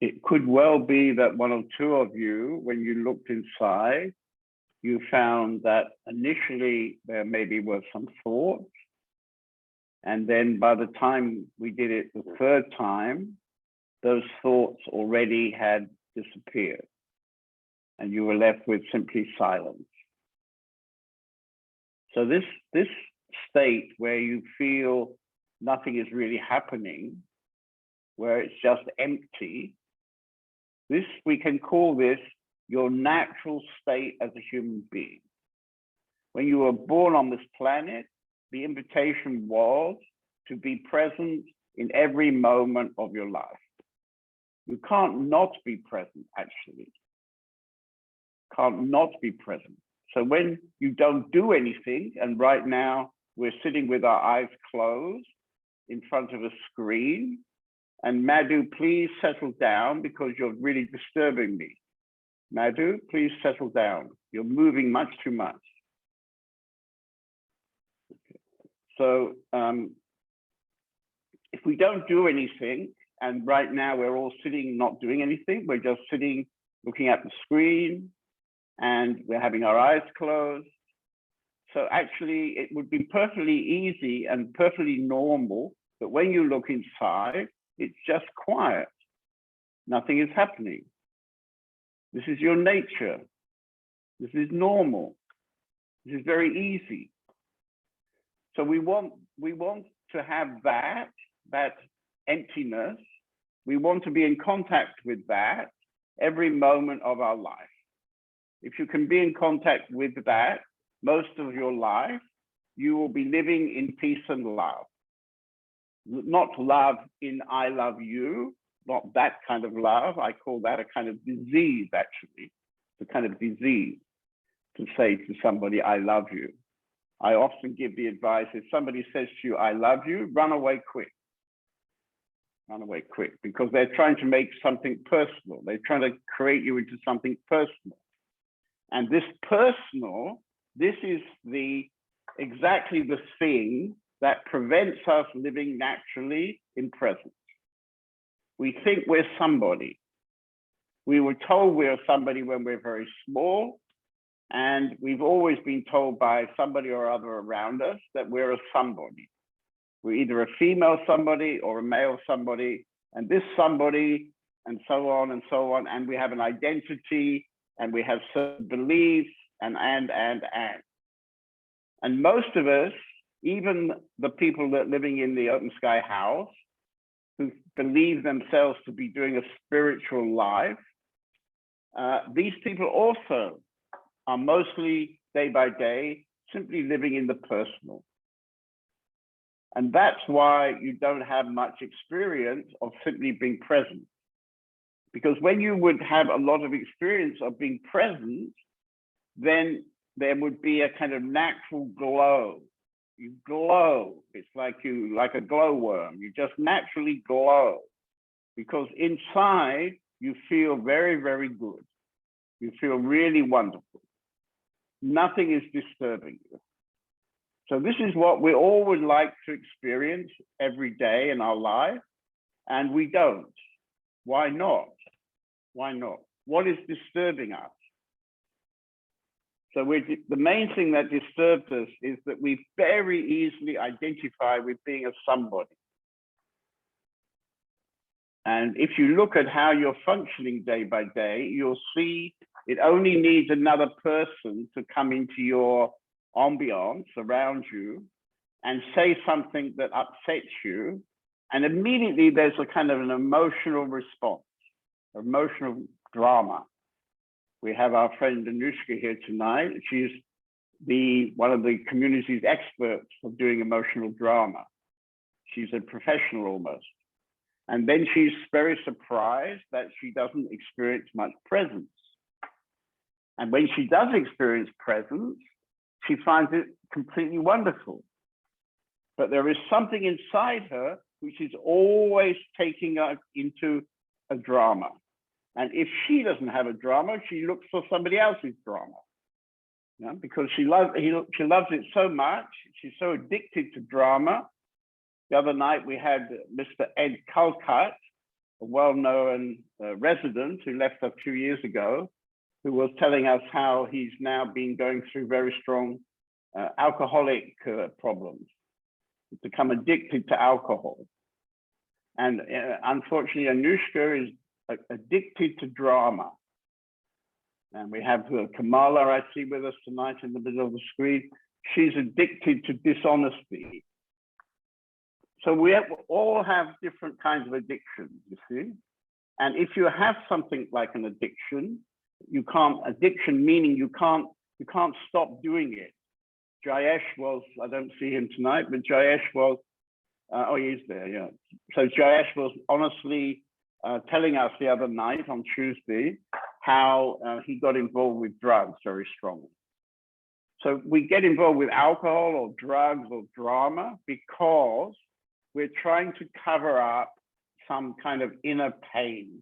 It could well be that one or two of you, when you looked inside, you found that initially there maybe were some thoughts. And then by the time we did it the third time, those thoughts already had disappeared. And you were left with simply silence. So this state where you feel nothing is really happening, where it's just empty, we can call this your natural state as a human being. When you were born on this planet, the invitation was to be present in every moment of your life. You can't not be present, actually. Can't not be present. So when you don't do anything, and right now we're sitting with our eyes closed in front of a screen, and Madhu, please settle down because you're really disturbing me. Madhu, please settle down. You're moving much too much. Okay. So if we don't do anything, and right now we're all sitting not doing anything, we're just sitting looking at the screen and we're having our eyes closed. So actually it would be perfectly easy and perfectly normal that when you look inside, it's just quiet. Nothing is happening. This is your nature. This is normal. This is very easy. So we want to have that emptiness. We want to be in contact with that every moment of our life. If you can be in contact with that most of your life, you will be living in peace and love. Not love in I love you, not that kind of love. I call that a kind of disease, actually. It's a kind of disease to say to somebody, I love you. I often give the advice, if somebody says to you, I love you, run away quick. Run away quick, because they're trying to make something personal. They're trying to create you into something personal. And this personal, this is exactly the thing that prevents us living naturally in presence. We think we're somebody. We were told we're somebody when we're very small, and we've always been told by somebody or other around us that we're a somebody. We're either a female somebody or a male somebody, and this somebody, and so on and so on, and we have an identity, and we have certain beliefs, and. And most of us, even the people that are living in the open sky house, who believe themselves to be doing a spiritual life, these people also are mostly day by day, simply living in the personal. And that's why you don't have much experience of simply being present. Because when you would have a lot of experience of being present, then there would be a kind of natural glow. You glow. It's like a glowworm. You just naturally glow. Because inside, you feel very, very good. You feel really wonderful. Nothing is disturbing you. So this is what we all would like to experience every day in our life, and we don't. Why not? Why not? What is disturbing us? So the main thing that disturbs us is that we very easily identify with being a somebody. And if you look at how you're functioning day by day, you'll see it only needs another person to come into your ambiance around you and say something that upsets you. And immediately there's a kind of an emotional response, emotional drama. We have our friend Anushka here tonight. She's one of the community's experts for doing emotional drama. She's a professional almost. And then she's very surprised that she doesn't experience much presence. And when she does experience presence, she finds it completely wonderful. But there is something inside her which is always taking her into a drama. And if she doesn't have a drama, she looks for somebody else's drama. You know, because she loves it so much. She's so addicted to drama. The other night we had Mr. Ed Calcutt, a well-known resident who left a few years ago, who was telling us how he's now been going through very strong alcoholic problems, become addicted to alcohol. And unfortunately, Anushka is addicted to drama. And we have Kamala, I see with us tonight in the middle of the screen. She's addicted to dishonesty. So we all have different kinds of addictions, you see. And if you have something like an addiction, you can't, addiction meaning you can't stop doing it. Jayesh was, I don't see him tonight, but Jayesh was, oh, he's there, yeah. So Jayesh was honestly telling us the other night on Tuesday how he got involved with drugs very strongly. So we get involved with alcohol or drugs or drama because we're trying to cover up some kind of inner pain.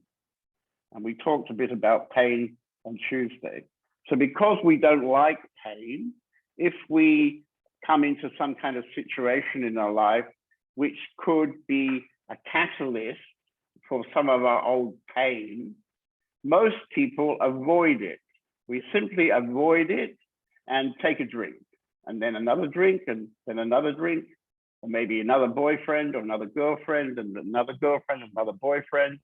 And we talked a bit about pain on Tuesday. So because we don't like pain, if we come into some kind of situation in our life, which could be a catalyst for some of our old pain, most people avoid it. We simply avoid it and take a drink, and then another drink, and then another drink, or maybe another boyfriend or another girlfriend, and another girlfriend, another boyfriend.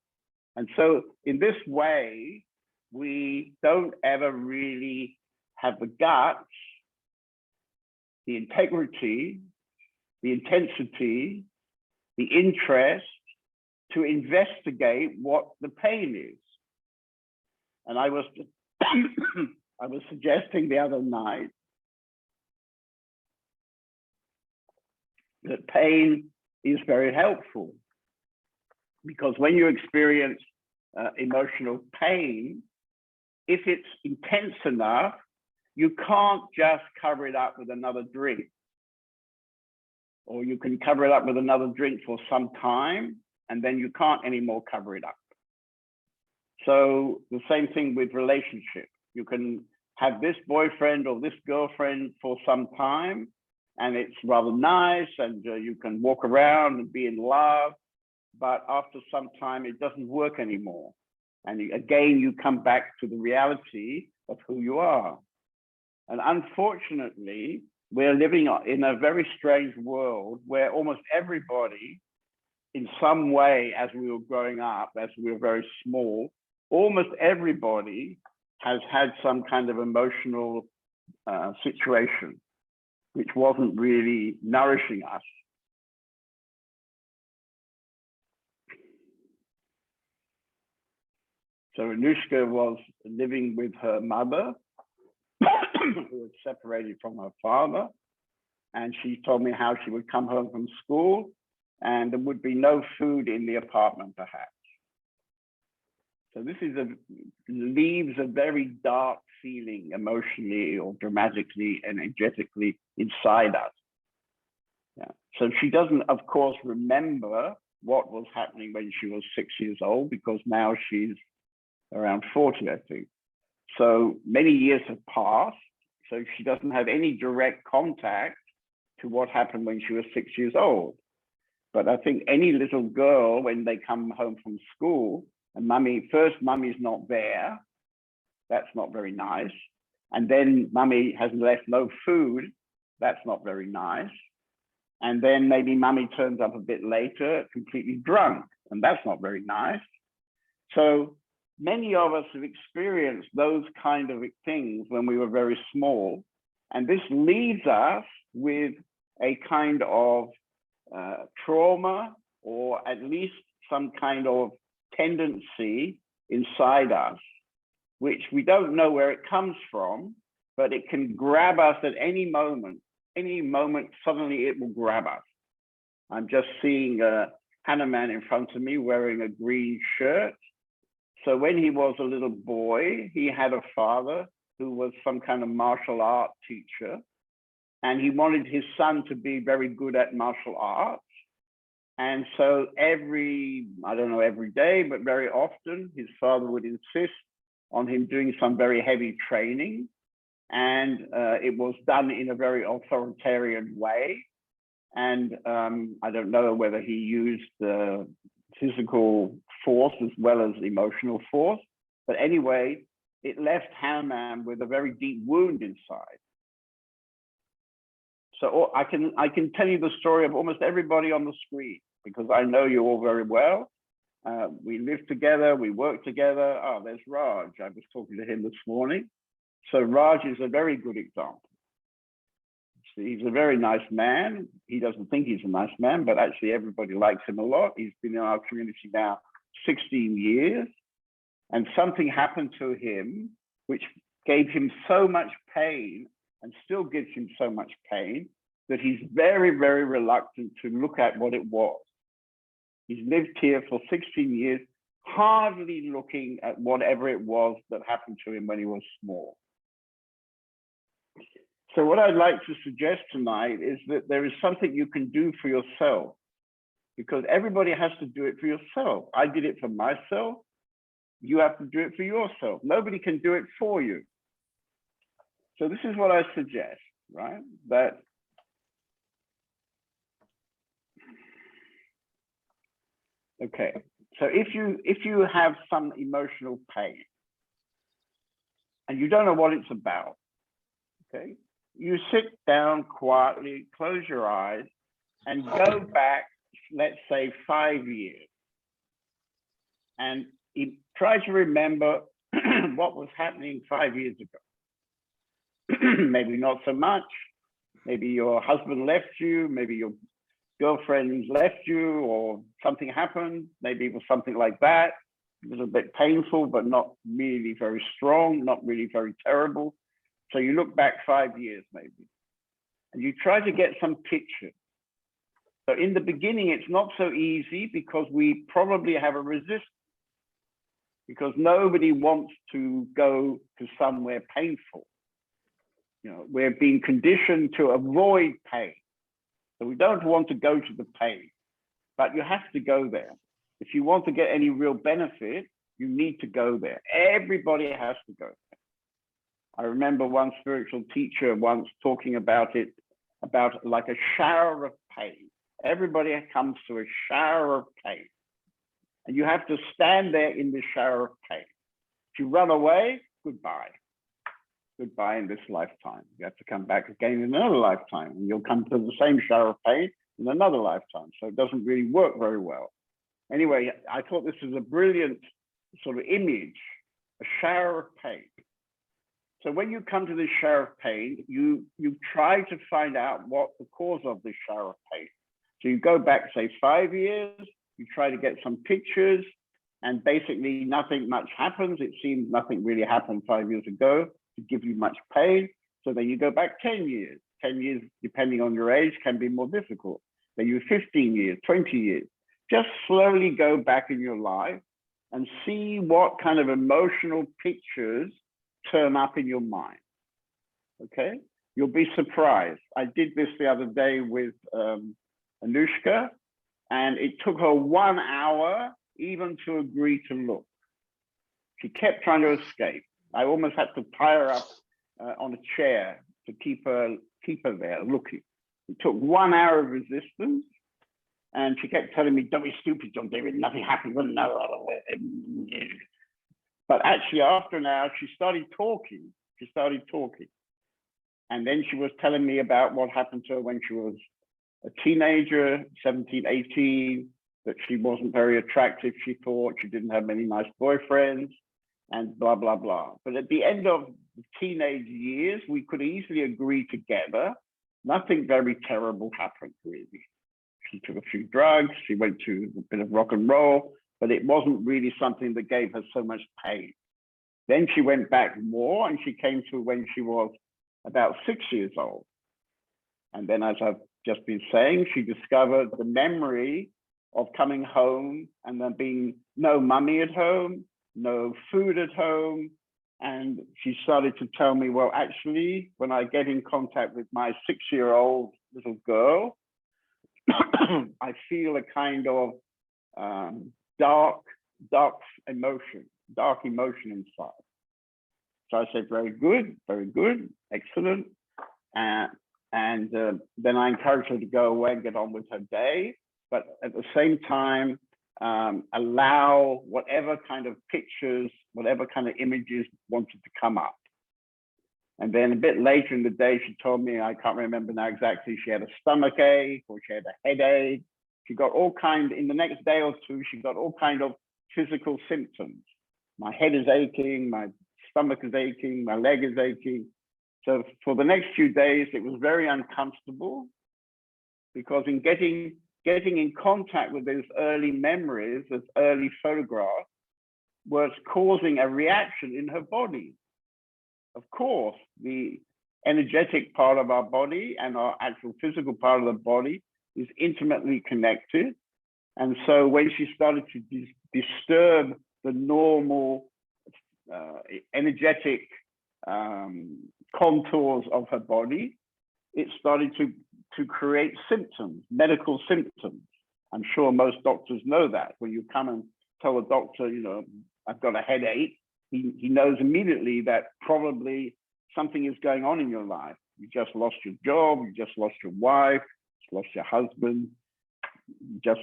And so in this way, we don't ever really have the guts, the integrity, the intensity, the interest to investigate what the pain is. And I was I was suggesting the other night that pain is very helpful, because when you experience emotional pain, if it's intense enough, you can't just cover it up with another drink. Or you can cover it up with another drink for some time, and then you can't anymore cover it up. So the same thing with relationships. You can have this boyfriend or this girlfriend for some time, and it's rather nice, and you can walk around and be in love, but after some time, it doesn't work anymore. And again, you come back to the reality of who you are. And unfortunately, we're living in a very strange world where almost everybody, in some way, as we were growing up, as we were very small, almost everybody has had some kind of emotional situation which wasn't really nourishing us. So Anushka was living with her mother, who was separated from her father. And she told me how she would come home from school and there would be no food in the apartment, perhaps. So this is leaves a very dark feeling emotionally or dramatically, energetically inside us. Yeah. So she doesn't, of course, remember what was happening when she was 6 years old, because now she's around 40, I think. So many years have passed, so she doesn't have any direct contact to what happened when she was 6 years old. But I think any little girl, when they come home from school, and mummy's not there, that's not very nice. And then mummy has left no food, that's not very nice. And then maybe mummy turns up a bit later, completely drunk, and that's not very nice. So many of us have experienced those kind of things when we were very small. And this leaves us with a kind of trauma, or at least some kind of tendency inside us, which we don't know where it comes from, but it can grab us at any moment. Any moment, suddenly it will grab us. I'm just seeing Hanuman in front of me wearing a green shirt. So when he was a little boy, he had a father who was some kind of martial art teacher, and he wanted his son to be very good at martial arts. And so every day, but very often, his father would insist on him doing some very heavy training. And it was done in a very authoritarian way. And I don't know whether he used physical force as well as emotional force. But anyway, it left Hanuman with a very deep wound inside. So I can tell you the story of almost everybody on the screen, because I know you all very well. We live together, we work together. Oh, there's Raj. I was talking to him this morning. So Raj is a very good example. He's a very nice man. He doesn't think he's a nice man, but actually everybody likes him a lot. He's been in our community now 16 years, and something happened to him which gave him so much pain and still gives him so much pain that he's very, very reluctant to look at what it was. He's lived here for 16 years, hardly looking at whatever it was that happened to him when he was small. So what I'd like to suggest tonight is that there is something you can do for yourself, because everybody has to do it for yourself. I did it for myself. You have to do it for yourself. Nobody can do it for you. So this is what I suggest, right? That okay. So if you have some emotional pain and you don't know what it's about, okay, you sit down quietly, close your eyes, and go back, let's say 5 years, and try to remember what was happening 5 years ago. Maybe not so much. Maybe your husband left you. Maybe your girlfriend left you, or something happened. Maybe it was something like that. It was a bit painful, but not really very strong, not really very terrible. So you look back 5 years maybe, and you try to get some pictures. So in the beginning, it's not so easy because we probably have a resistance, because nobody wants to go to somewhere painful. You know, we're being conditioned to avoid pain. So we don't want to go to the pain, but you have to go there. If you want to get any real benefit, you need to go there. Everybody has to go there. I remember one spiritual teacher once talking about it, about like a shower of pain. Everybody comes to a shower of pain, and you have to stand there in the shower of pain. If you run away, goodbye. Goodbye in this lifetime. You have to come back again in another lifetime, and you'll come to the same shower of pain in another lifetime. So it doesn't really work very well. Anyway, I thought this was a brilliant sort of image, a shower of pain. So when you come to this shower of pain, you try to find out what the cause of this shower of pain. So you go back, say 5 years, you try to get some pictures, and basically nothing much happens. It seems nothing really happened 5 years ago to give you much pain. So then you go back 10 years. 10 years, depending on your age, can be more difficult. Then you 15 years, 20 years. Just slowly go back in your life and see what kind of emotional pictures turn up in your mind. Okay, you'll be surprised. I did this the other day with Anushka, and it took her 1 hour even to agree to look. She kept trying to escape. I almost had to tie her up on a chair to keep her there looking. It took 1 hour of resistance, and she kept telling me, "Don't be stupid, John David, nothing happened." But actually, after an hour, she started talking. And then she was telling me about what happened to her when she was a teenager, 17, 18, that she wasn't very attractive, she thought. She didn't have many nice boyfriends, and blah, blah, blah. But at the end of the teenage years, we could easily agree together. Nothing very terrible happened, really. She took a few drugs, she went to a bit of rock and roll, but it wasn't really something that gave her so much pain. Then she went back more, and she came to when she was about 6 years old. And then, as I've just been saying, she discovered the memory of coming home and there being no mummy at home, no food at home. And she started to tell me, well, actually, when I get in contact with my 6-year-old little girl, I feel a kind of dark emotion inside. So I said, very good, excellent. And then I encouraged her to go away and get on with her day. But at the same time, allow whatever kind of pictures, whatever kind of images wanted to come up. And then a bit later in the day, she told me, I can't remember now exactly, she had a stomach ache or she had a headache. She got all kind, in the next day or two, she got all kind of physical symptoms. My head is aching, my stomach is aching, my leg is aching. So for the next few days, it was very uncomfortable because in getting in contact with those early memories, those early photographs, was causing a reaction in her body. Of course, the energetic part of our body and our actual physical part of the body is intimately connected. And so when she started to disturb the normal energetic contours of her body, it started to create symptoms, medical symptoms. I'm sure most doctors know that. When you come and tell a doctor, you know, I've got a headache, he knows immediately that probably something is going on in your life. You just lost your job, you just lost your wife, you lost your husband, just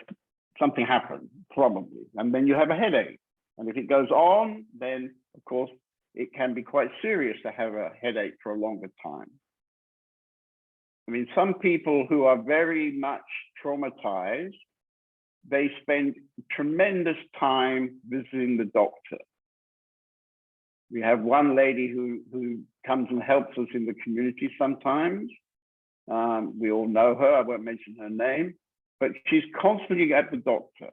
something happened, probably. And then you have a headache. And if it goes on, then of course, it can be quite serious to have a headache for a longer time. I mean, some people who are very much traumatized, they spend tremendous time visiting the doctor. We have one lady who comes and helps us in the community sometimes. We all know her, I won't mention her name, but she's constantly at the doctor,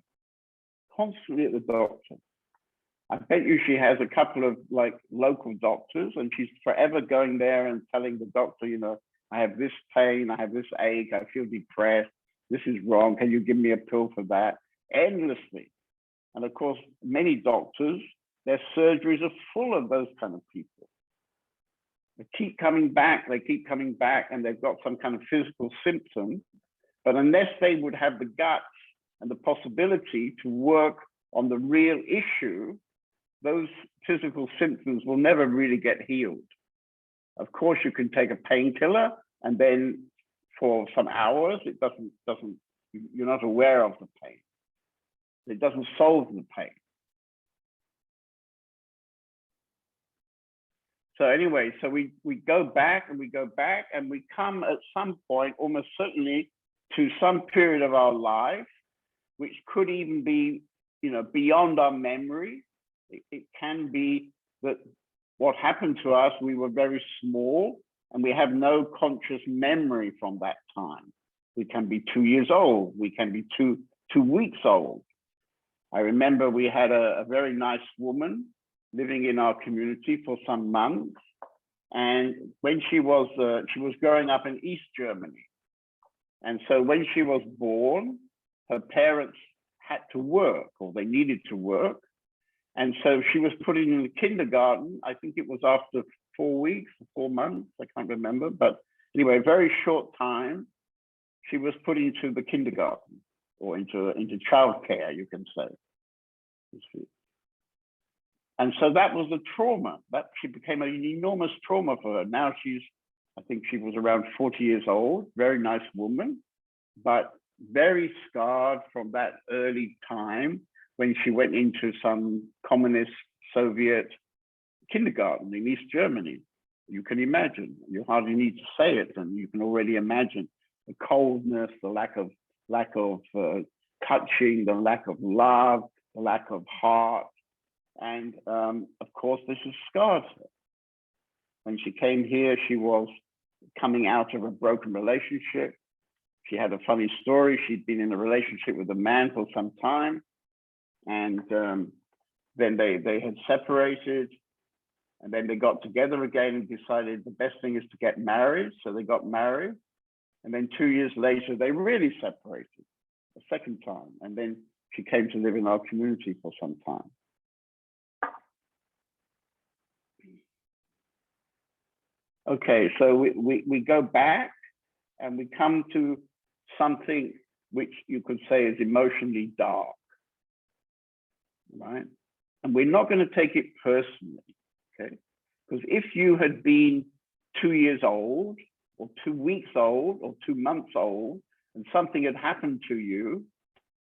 constantly at the doctor. I bet you she has a couple of like local doctors and she's forever going there and telling the doctor, you know, I have this pain, I have this ache, I feel depressed, this is wrong, can you give me a pill for that? Endlessly. And of course, many doctors, their surgeries are full of those kind of people. They keep coming back, and they've got some kind of physical symptom, but unless they would have the guts and the possibility to work on the real issue, those physical symptoms will never really get healed. Of course, you can take a painkiller and then for some hours, it doesn't, you're not aware of the pain. It doesn't solve the pain. So anyway, so we go back and we come at some point, almost certainly, to some period of our life, which could even be, you know, beyond our memory. It can be that what happened to us, we were very small and we have no conscious memory from that time. We can be 2 years old. We can be two weeks old. I remember we had a very nice woman living in our community for some months. And when she was growing up in East Germany. And so when she was born, her parents had to work, or they needed to work. And so she was put in the kindergarten. I think it was after 4 weeks, 4 months, I can't remember. But anyway, a very short time, she was put into the kindergarten or into childcare, you can say. And so that was a trauma. That she became an enormous trauma for her. Now I think she was around 40 years old, very nice woman, but very scarred from that early time when she went into some communist Soviet kindergarten in East Germany. You can imagine, you hardly need to say it, and you can already imagine the coldness, the lack of touching, the lack of love, the lack of heart. And of course, this has scarred her. When she came here, she was coming out of a broken relationship. She had a funny story. She'd been in a relationship with a man for some time. And then they had separated. And then they got together again and decided the best thing is to get married. So they got married. And then 2 years later, they really separated a second time. And then she came to live in our community for some time. Okay, so we go back and we come to something which you could say is emotionally dark, right? And we're not going to take it personally, okay? Because if you had been 2 years old or 2 weeks old or 2 months old and something had happened to you,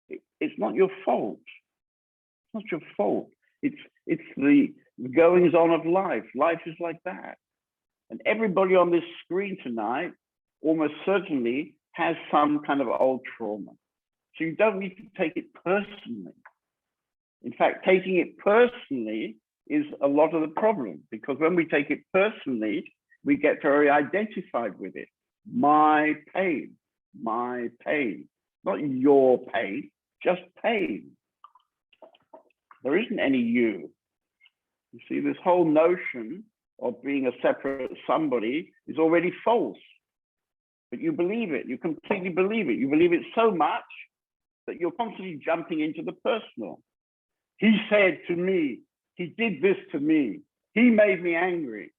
It's not your fault. It's not your fault. It's the goings on of life. Life is like that. And everybody on this screen tonight almost certainly has some kind of old trauma. So you don't need to take it personally. In fact, taking it personally is a lot of the problem, because when we take it personally, we get very identified with it. My pain, not your pain, just pain. There isn't any you. You see, this whole notion of being a separate somebody is already false. But you believe it, you completely believe it. You believe it so much that you're constantly jumping into the personal. He said to me, he did this to me, he made me angry.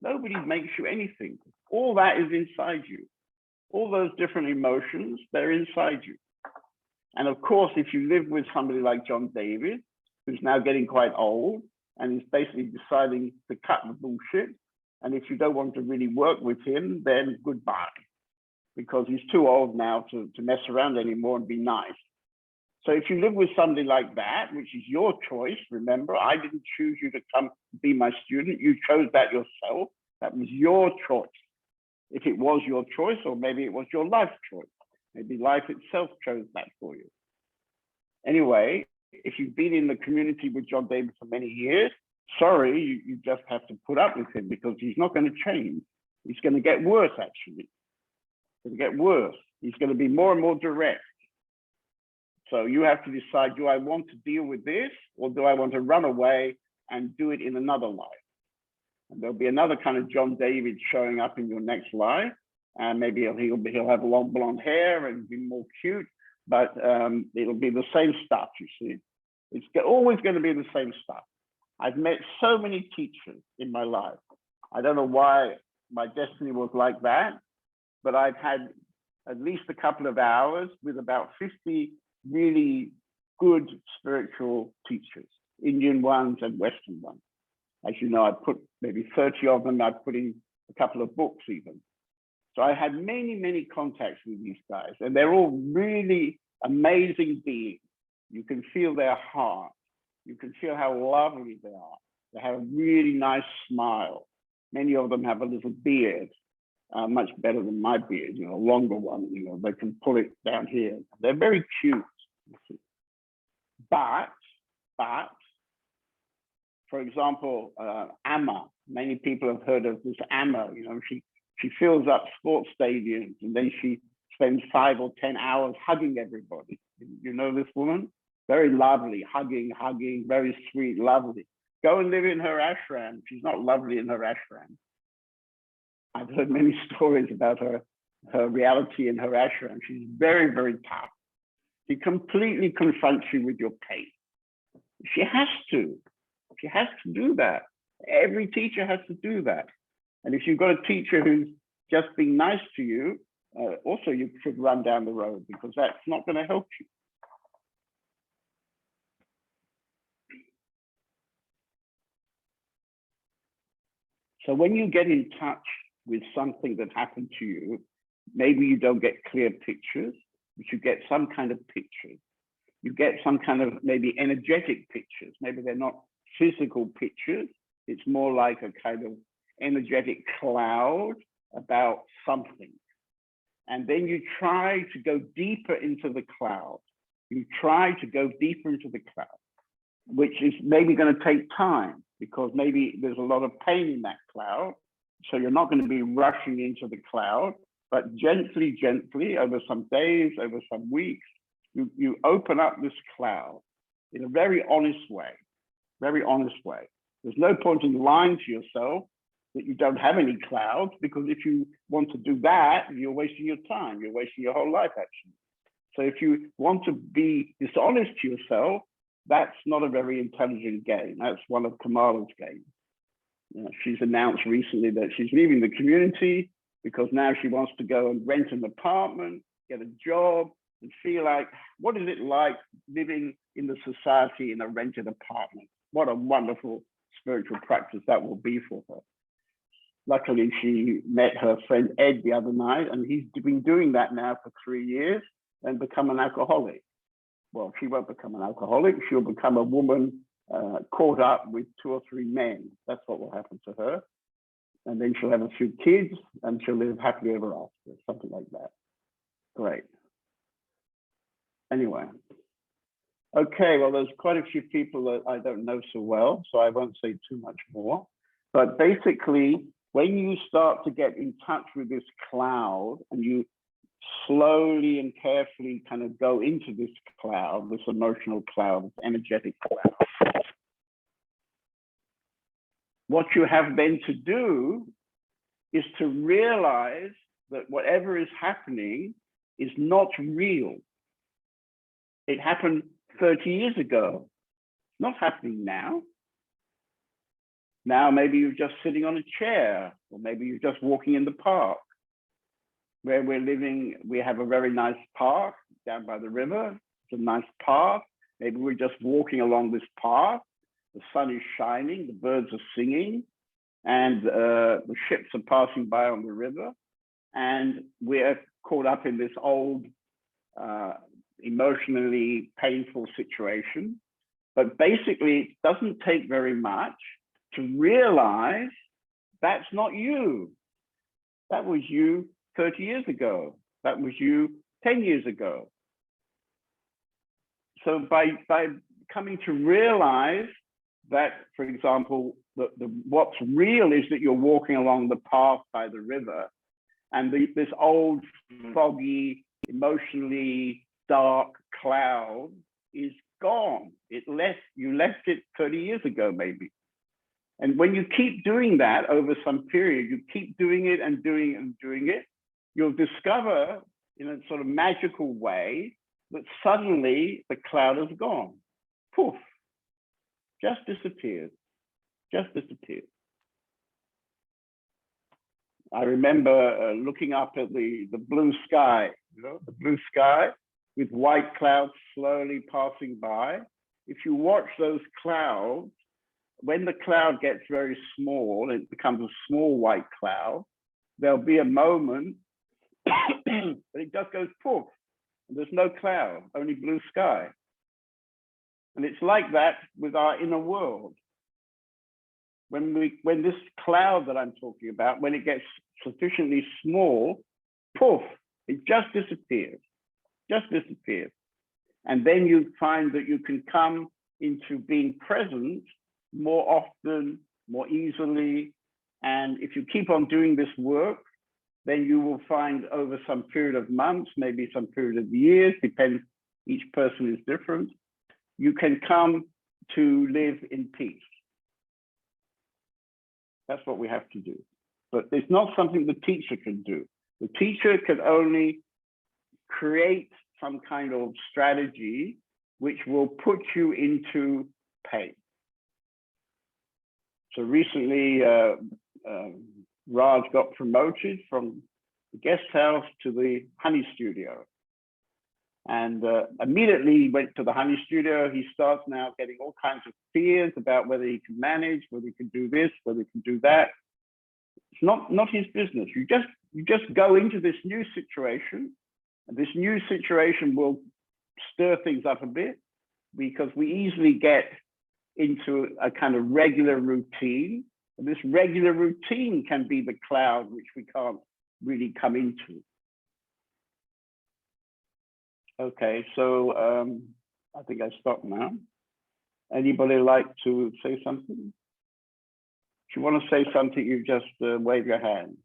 Nobody makes you anything. All that is inside you. All those different emotions, they're inside you. And of course, if you live with somebody like John David, who's now getting quite old and is basically deciding to cut the bullshit, and if you don't want to really work with him, then goodbye, because he's too old now to mess around anymore and be nice. So if you live with somebody like that, which is your choice, remember, I didn't choose you to come be my student. You chose that yourself. That was your choice. If it was your choice, or maybe it was your life choice. Maybe life itself chose that for you. Anyway, if you've been in the community with John David for many years, sorry, you just have to put up with him, because he's not going to change. He's going to get worse, actually. He's going to get worse. He's going to be more and more direct. So you have to decide, do I want to deal with this, or do I want to run away and do it in another life? And there'll be another kind of John David showing up in your next life. And maybe he'll have long blonde hair and be more cute, but it'll be the same stuff, you see. It's always going to be the same stuff. I've met so many teachers in my life. I don't know why my destiny was like that, but I've had at least a couple of hours with about 50 really good spiritual teachers, Indian ones and Western ones. As you know, I put maybe 30 of them, I put in a couple of books even. So I had many, many contacts with these guys, and they're all really amazing beings. You can feel their heart. You can feel how lovely they are. They have a really nice smile. Many of them have a little beard, much better than my beard, a longer one, they can pull it down here. They're very cute. But, for example, Amma, many people have heard of this Amma, she fills up sports stadiums, and then she spends 5 or 10 hours hugging everybody. You know this woman? Very lovely, hugging, very sweet, lovely. Go and live in her ashram. She's not lovely in her ashram. I've heard many stories about her reality in her ashram. She's very, very tough. She completely confronts you with your pain. She has to. She has to do that. Every teacher has to do that. And if you've got a teacher who's just being nice to you, also you should run down the road, because that's not going to help you. So when you get in touch with something that happened to you, maybe you don't get clear pictures, but you get some kind of pictures. You get some kind of maybe energetic pictures. Maybe they're not physical pictures. It's more like a kind of energetic cloud about something. And then you try to go deeper into the cloud. You try to go deeper into the cloud, which is maybe going to take time, because maybe there's a lot of pain in that cloud. So you're not going to be rushing into the cloud, but gently, over some days, over some weeks, you open up this cloud in a very honest way, very honest way. There's no point in lying to yourself that you don't have any clouds, because if you want to do that, you're wasting your time. You're wasting your whole life, actually. So if you want to be dishonest to yourself, that's not a very intelligent game. That's one of Kamala's games. She's announced recently that she's leaving the community because now she wants to go and rent an apartment, get a job, and feel like, what is it like living in the society in a rented apartment? What a wonderful spiritual practice that will be for her. Luckily, she met her friend Ed the other night, and he's been doing that now for 3 years and become an alcoholic. well, she won't become an alcoholic. She'll become a woman caught up with 2 or 3 men. That's what will happen to her. And then she'll have a few kids and she'll live happily ever after, something like that. Great. Anyway. Okay, well, there's quite a few people that I don't know so well, so I won't say too much more. But basically, when you start to get in touch with this cloud and you slowly and carefully kind of go into this cloud, this emotional cloud, this energetic cloud, what you have then to do is to realize that whatever is happening is not real. It happened 30 years ago. It's not happening now. Now, maybe you're just sitting on a chair, or maybe you're just walking in the park. Where we're living, we have a very nice park down by the river. It's a nice path. Maybe we're just walking along this path. The sun is shining, the birds are singing, and the ships are passing by on the river. And we're caught up in this old, emotionally painful situation. But basically, it doesn't take very much to realize that's not you. That was you 30 years ago. That was you 10 years ago. So by coming to realize that, for example, what's real is that you're walking along the path by the river, and this old, foggy, emotionally dark cloud is gone. You left it 30 years ago, maybe. And when you keep doing that over some period, you keep doing it and doing it and doing it, you'll discover in a sort of magical way that suddenly the cloud is gone. Poof, just disappeared, just disappeared. I remember looking up at the blue sky, the blue sky with white clouds slowly passing by. If you watch those clouds, when the cloud gets very small, it becomes a small white cloud, there'll be a moment that it just goes poof, and there's no cloud, only blue sky. And it's like that with our inner world. When this cloud that I'm talking about, when it gets sufficiently small, poof, it just disappears, just disappears. And then you find that you can come into being present more often, more easily. And if you keep on doing this work, then you will find over some period of months, maybe some period of years, depends, each person is different, you can come to live in peace. That's what we have to do. But it's not something the teacher can do. The teacher can only create some kind of strategy which will put you into pain. So recently, Raj got promoted from the guest house to the honey studio. And immediately he went to the honey studio. He starts now getting all kinds of fears about whether he can manage, whether he can do this, whether he can do that. It's not his business. You just go into this new situation, and this new situation will stir things up a bit, because we easily get into a kind of regular routine. And this regular routine can be the cloud which we can't really come into. Okay, so I think I stop now. Anybody like to say something? If you want to say something, you just wave your hand.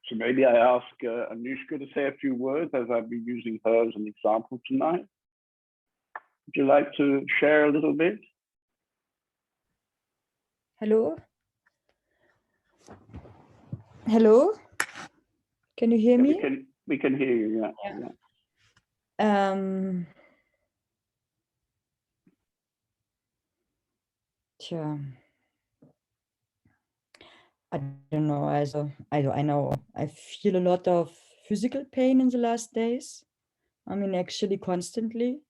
So maybe I ask Anushka to say a few words, as I've been using her as an example tonight. Would you like to share a little bit? Hello? Hello? Can you hear me? We can hear you, yeah. Tja. I don't know. I know I feel a lot of physical pain in the last days. I mean, actually constantly.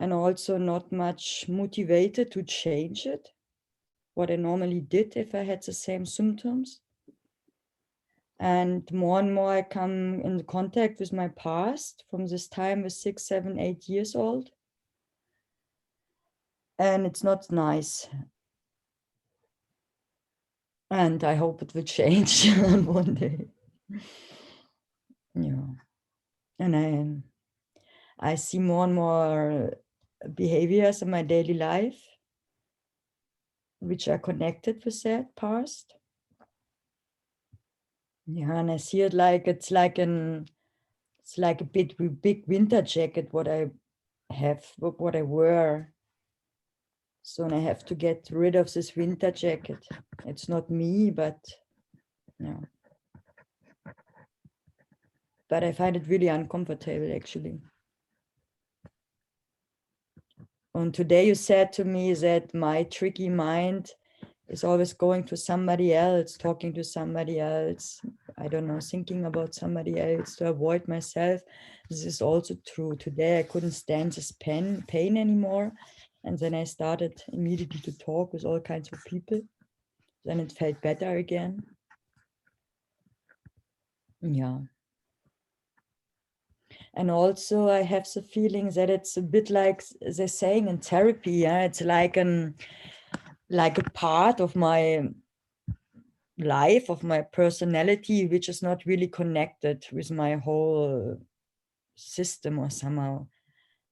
And also not much motivated to change it. What I normally did if I had the same symptoms. And more I come in contact with my past from this time with 6, 7, 8 years old. And it's not nice. And I hope it will change one day. Yeah. And I see more and more behaviors in my daily life which are connected with that past. Yeah, and I see it like it's like a big winter jacket what I have, what I wear. So I have to get rid of this winter jacket. It's not me, but yeah. But I find it really uncomfortable actually. And today you said to me that my tricky mind is always going to somebody else, talking to somebody else. I don't know, thinking about somebody else to avoid myself. This is also true. Today I couldn't stand this pain anymore. And then I started immediately to talk with all kinds of people. Then it felt better again. Yeah. And also I have the feeling that it's a bit like they're saying in therapy. Yeah, it's like a part of my life, of my personality, which is not really connected with my whole system or somehow.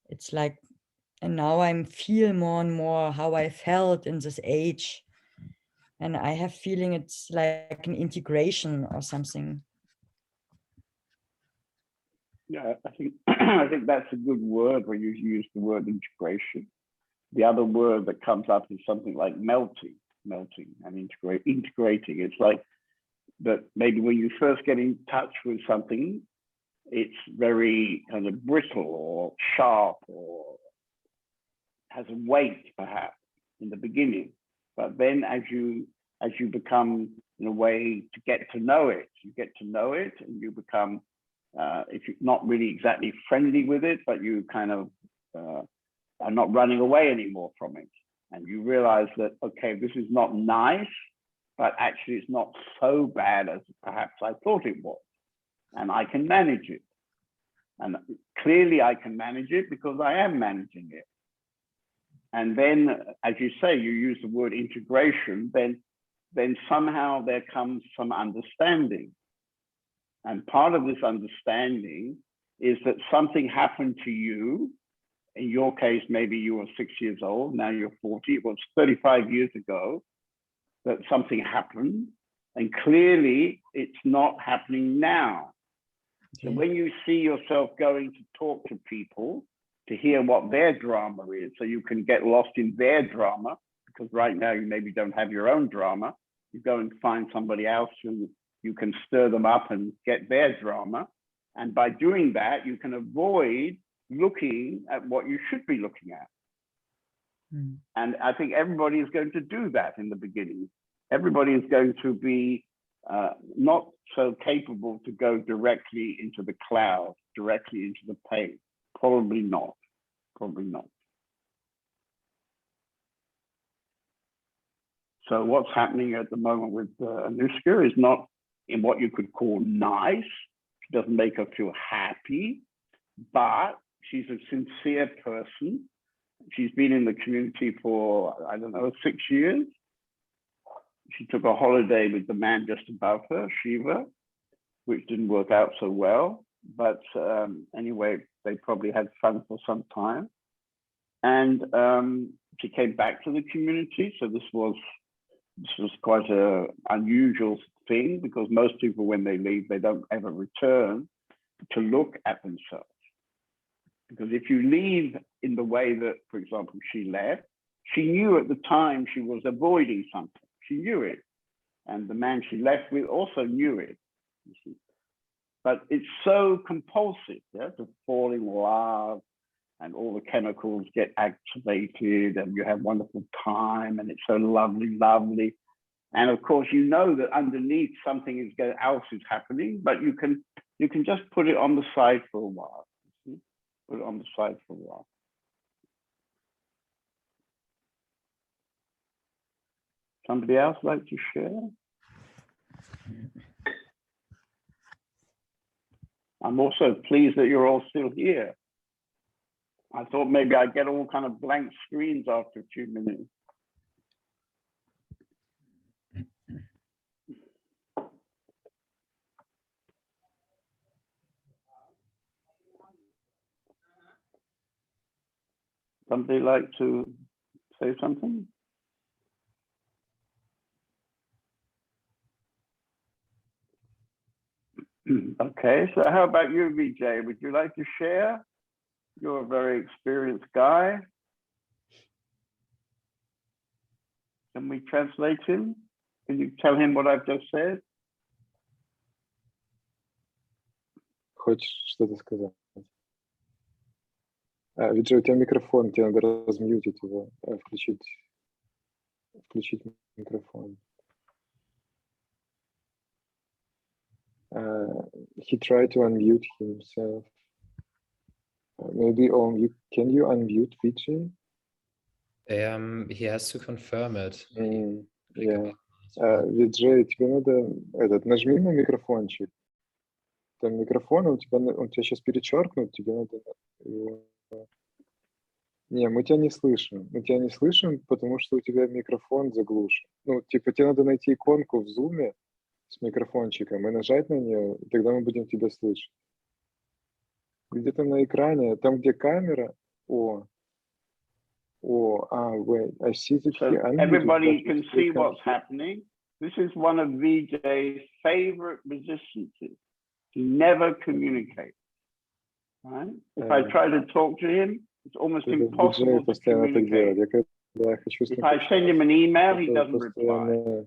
It's like, and now I'm feel more and more how I felt in this age. And I have feeling it's like an integration or something. Yeah, I think I think that's a good word when you use the word integration. The other word that comes up is something like melting and integrating. It's like that maybe when you first get in touch with something, it's very kind of brittle or sharp or has a weight perhaps in the beginning. But then as you become in a way to get to know it, you get to know it and you become if you're not really exactly friendly with it, but you kind of are not running away anymore from it. And you realize that, okay, this is not nice, but actually it's not so bad as perhaps I thought it was. And I can manage it. And clearly I can manage it because I am managing it. And then, as you say, you use the word integration, then somehow there comes some understanding. And part of this understanding is that something happened to you. In your case, maybe you were 6 years old, now you're 40. It was 35 years ago that something happened. And clearly, it's not happening now. So when you see yourself going to talk to people to hear what their drama is, so you can get lost in their drama, because right now you maybe don't have your own drama, you go and find somebody else who you can stir them up and get their drama. And by doing that, you can avoid looking at what you should be looking at. And I think everybody is going to do that in the beginning. Everybody is going to be not so capable to go directly into the cloud, directly into the pain. Probably not. Probably not. So what's happening at the moment with Anushka is not in what you could call nice. She doesn't make her feel happy, but she's a sincere person. She's been in the community for, I don't know, 6 years. She took a holiday with the man just above her, Shiva, which didn't work out so well. But anyway, they probably had fun for some time. And she came back to the community. So this was quite an unusual thing because most people, when they leave, they don't ever return to look at themselves. Because if you leave in the way that, for example, she left, she knew at the time she was avoiding something. She knew it. And the man she left with also knew it. You see. But it's so compulsive, yeah, to fall in love and all the chemicals get activated and you have wonderful time and it's so lovely, lovely. And of course, you know that underneath something else is happening, but you can just put it on the side for a while. Put it on the side for a while. Somebody else like to share? I'm also pleased that you're all still here. I thought maybe I'd get all kind of blank screens after a few minutes. Somebody like to say something? Okay, so how about you, Vijay? Would you like to share? You're a very experienced guy. Can we translate him? Can you tell him what I've just said? Хочешь что-то сказать? Виджей, у тебя микрофон, тебе надо размьютить его, включить микрофон. He tried to unmute himself. Maybe can you unmute Vijay? He has to confirm it. Yeah. Vijay, тебе надо нажми на микрофончик. Там микрофон, он тебя сейчас перечеркнут, тебе надо его... Не, мы тебя не слышим. Мы тебя не слышим, потому что у тебя микрофон заглушен. Ну, типа, тебе надо найти иконку в зуме с микрофончиком и нажать на нее, и тогда мы будем тебя слышать. Где-то на экране, там, где камера, wait, I see that so everybody can see what's happening. This is one of Vijay's favorite resistances. He never communicates, right? If I try to talk to him, it's almost impossible to communicate. If I send him an email, he doesn't reply.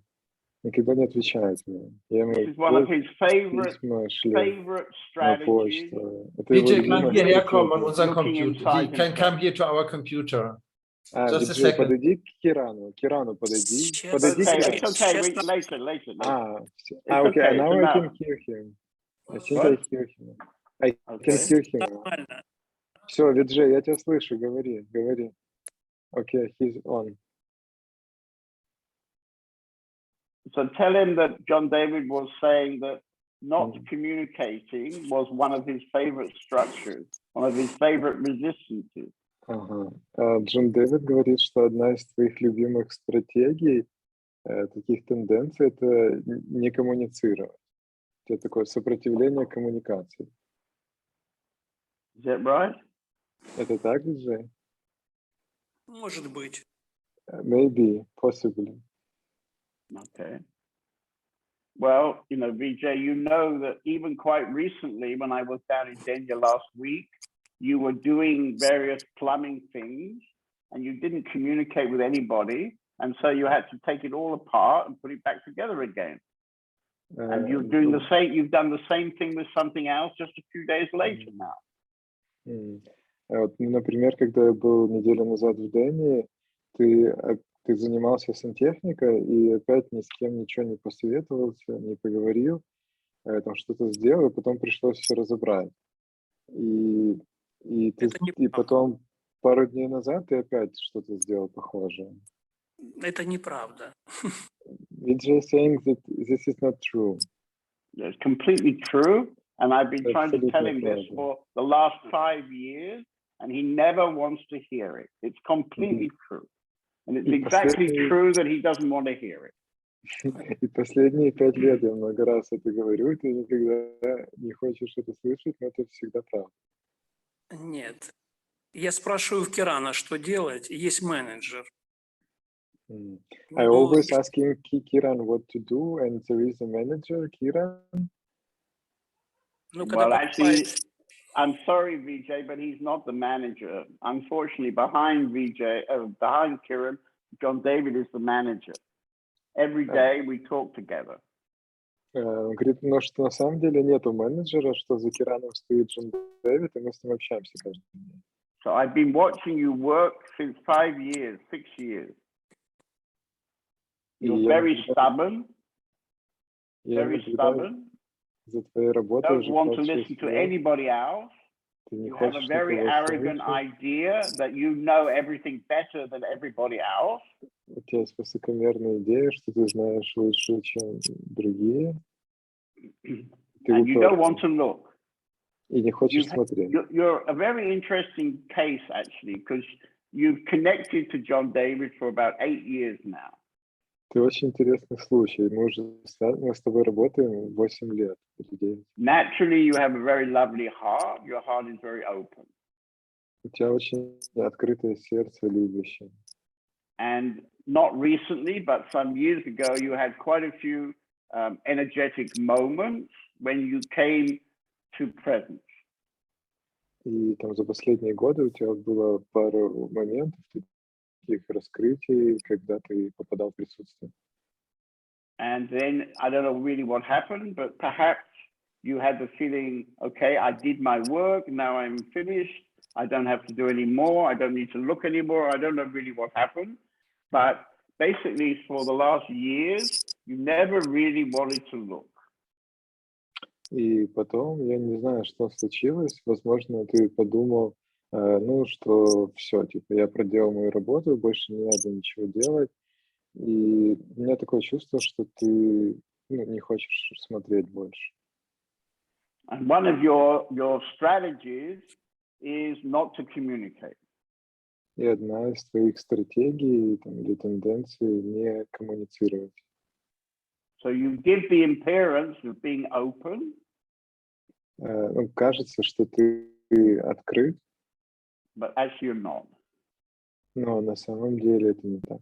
Никогда не отвечает мне. This is one of his favorite strategies. Vijay can hierher kommen an unseren Computer. He can come here to our computer. Just a second. Подойди к Кирану. Кирану подойди. Okay, it's okay. Later. Okay, now I can hear him. I think I hear him. I can hear him. Все, Виджей, я тебя слышу, говори. Okay, he's on. So tell him that John David was saying that not communicating was one of his favorite structures, one of his favorite resistances. Джон Дэвид говорит, что одна из твоих любимых стратегий, таких тенденций, это не коммуницировать. Это такое сопротивление коммуникации. Is that right? Это так, Джей? Может быть. Maybe, possibly. Okay. Well, Vijay, you know that even quite recently, when I was down in Kenya last week, you were doing various plumbing things and you didn't communicate with anybody. And so you had to take it all apart and put it back together again. And you've done the same thing with something else just a few days later now. Вот, например, когда я был неделю назад в Дании, ты занимался сантехникой и опять ни с кем ничего не посоветовался, не поговорил, там что-то сделал, и потом пришлось все разобрать. И потом пару дней назад ты опять что-то сделал похожее. Это неправда. We're just saying that this is not true. It's completely true. And I've been trying to tell him this for the last 5 years, and he never wants to hear it. It's completely true. And it's exactly true that he doesn't want to hear it. И последние 5 лет я много раз это говорю, ты никогда не хочешь это слышать, но это всегда правда. Нет. Я спрашиваю Кирана, что делать. Есть менеджер. I always asking Kiran what to do, and there is a manager, Kiran. Well, actually, I'm sorry, Vijay, but he's not the manager. Unfortunately, behind Kiran, John David is the manager. Every day we talk together. Он говорит, что на самом деле нету менеджера, что за Кираном стоит Джон Дэвид, и мы с ним общаемся каждый день. So I've been watching you work since 5 years, 6 years. You're very stubborn. Very stubborn. Don't want to listen to anybody else. You have a very arrogant idea that you know everything better than everybody else. У тебя есть высокомерная идея, что ты знаешь лучше, чем другие. And you don't want to look. и не хочешь смотреть. You're a very interesting case, actually, because you've connected to John David for about 8 years now. Ты очень интересный случай. Мы с тобой работаем 8 лет. Naturally, you have a very lovely heart. Your heart is very open. У тебя очень открытое сердце, любящее. And not recently, but some years ago, you had quite a few energetic moments when you came to presence. И там за последние годы у тебя было пару моментов таких раскрытий, когда ты попадал в присутствие. And then I don't know really what happened, but perhaps you had the feeling, okay, I did my work, now I'm finished. I don't have to do any more. I don't need to look anymore. I don't know really what happened. But basically, for the last years, you never really wanted to look. И потом, я не знаю, что случилось. Возможно, ты подумал, ну, что все, типа, я проделал мою работу, больше не надо ничего делать. И у меня такое чувство, что ты не хочешь смотреть больше. And one of your strategies is not to communicate. И одна из твоих стратегий или тенденций не коммуницировать. So you give the appearance of being open. Кажется, что ты открыт. But actually you're not. Но на самом деле это не так.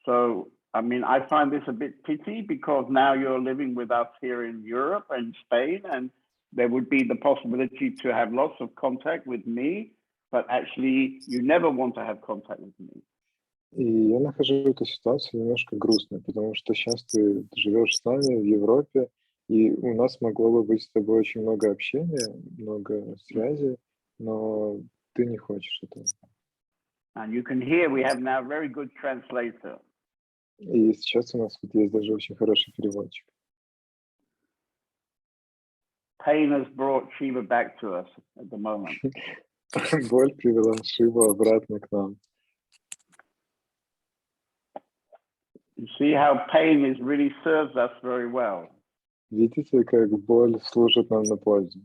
So, I mean, I find this a bit pity because now you're living with us here in Europe and Spain, and there would be the possibility to have lots of contact with me, but actually you never want to have contact with me. И я нахожу эту ситуацию немножко грустной, потому что сейчас ты живешь с нами в Европе, и у нас могло бы быть с тобой очень много общения, много связи, но ты не хочешь этого. And you can hear we have now a very good translator. И сейчас у нас вот есть даже очень хороший переводчик. Pain has brought Shiva back to us at the moment. Боль привела Шиву обратно к нам. You see how pain is really serves us very well. Видите, как боль служит нам на пользу.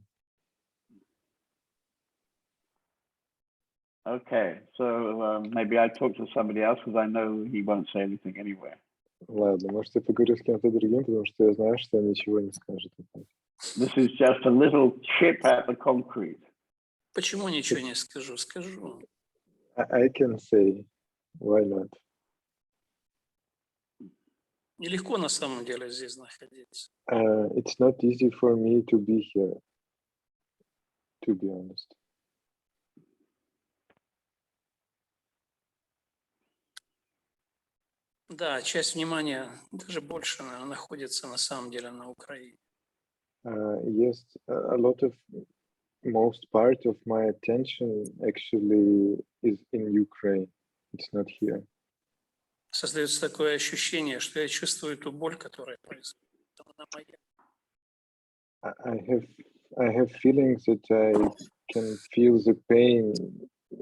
Okay, so maybe I talk to somebody else because I know he won't say anything anyway. Ладно, может, я поговорю с кем-то другим, потому что я знаю, что он ничего не скажет. This is just a little chip at the concrete. Почему ничего не скажу? Скажу. I can say, why not? Нелегко на самом деле здесь находиться. It's not easy for me to be here, to be honest. Да, часть внимания, даже больше, наверное, находится на самом деле на Украине. Yes, a lot of, most part of my attention actually is in Ukraine. It's not here. Создается такое ощущение, что я чувствую ту боль, которая происходит. Она моя. I have feelings that I can feel the pain